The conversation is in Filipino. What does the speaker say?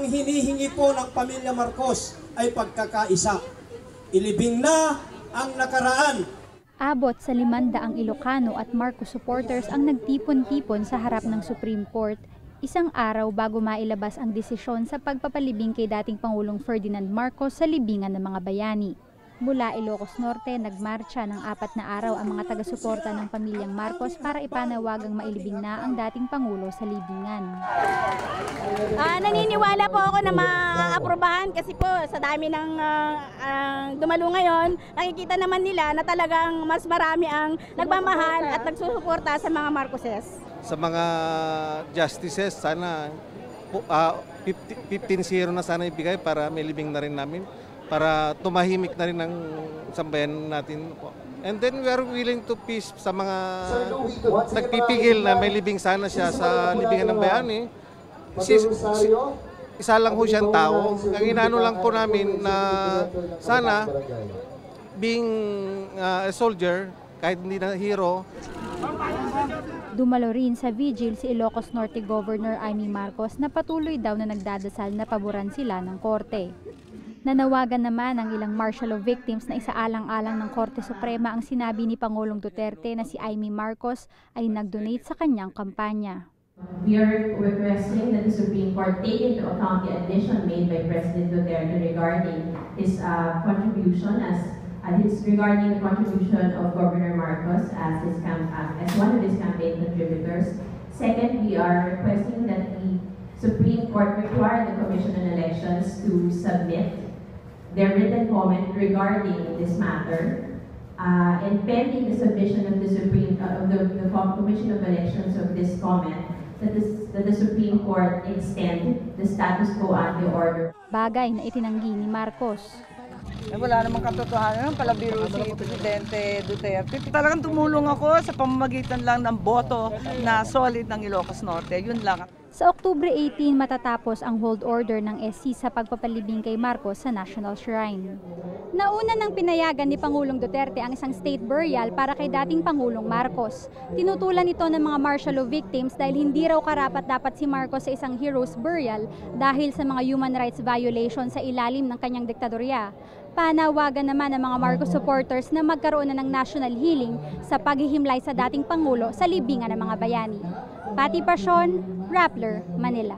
ang hinihingi po ng pamilya Marcos ay pagkakaisa. Ilibing na ang nakaraan. Abot sa 500 Ilocano at Marcos supporters ang nagtipon-tipon sa harap ng Supreme Court, isang araw bago mailabas ang desisyon sa pagpapalibing kay dating Pangulong Ferdinand Marcos sa libingan ng mga bayani. Mula Ilocos Norte, nagmarcha ng 4 na araw ang mga taga-suporta ng pamilyang Marcos para ipanawagang mailibing na ang dating Pangulo sa libingan. Naniniwala po ako na maaaprobahan kasi po sa dami ng dumalo ngayon, nakikita naman nila na talagang mas marami ang nagmamahal at nagsusuporta sa mga Marcoses. Sa mga justices, sana 15-0 na sana ibigay para may libing na rin namin, para tumahimik na rin ang sambayan natin po. And then we are willing to peace sa mga nagpipigil na may libing sana siya sa libingan ng bayani. Isa lang ho siyang tao. Ang inaano lang po namin na sana being a soldier, kahit hindi na hero. Dumalo rin sa vigil si Ilocos Norte Governor Imee Marcos na patuloy daw na nagdadasal na paboran sila ng korte. Nanawagan naman ang ilang martial law victims na isaalang-alang ng Korte Suprema ang sinabi ni Pangulong Duterte na si Imee Marcos ay nag-donate sa kanyang kampanya. We are requesting that the Supreme Court take into account the admission made by President Duterte regarding his contribution regarding the contribution of Governor Marcos as one of his campaign contributors. Second, we are requesting that the Supreme Court require the Commission on Elections to submit their written comment regarding this matter, and pending the submission of the Commission of Elections of this comment, that the Supreme Court extend the status quo ante order. Bagay na itinanggi ni Marcos. Wala namang katotohanan, palabiro si Presidente Duterte. Talagang tumulong ako sa pamamagitan lang ng boto na solid ng Ilocos Norte. Yun lang. Sa Oktubre 18 matatapos ang hold order ng SC sa pagpapalibing kay Marcos sa National Shrine. Nauna nang pinayagan ni Pangulong Duterte ang isang state burial para kay dating Pangulong Marcos. Tinutulan ito ng mga martial law victims dahil hindi raw karapat-dapat si Marcos sa isang hero's burial dahil sa mga human rights violation sa ilalim ng kanyang diktadorya. Panawagan naman ng mga Marcos supporters na magkaroon na ng national healing sa paghihimlay sa dating Pangulo sa libingan ng mga bayani. Pati Pasyon, Rappler, Manila.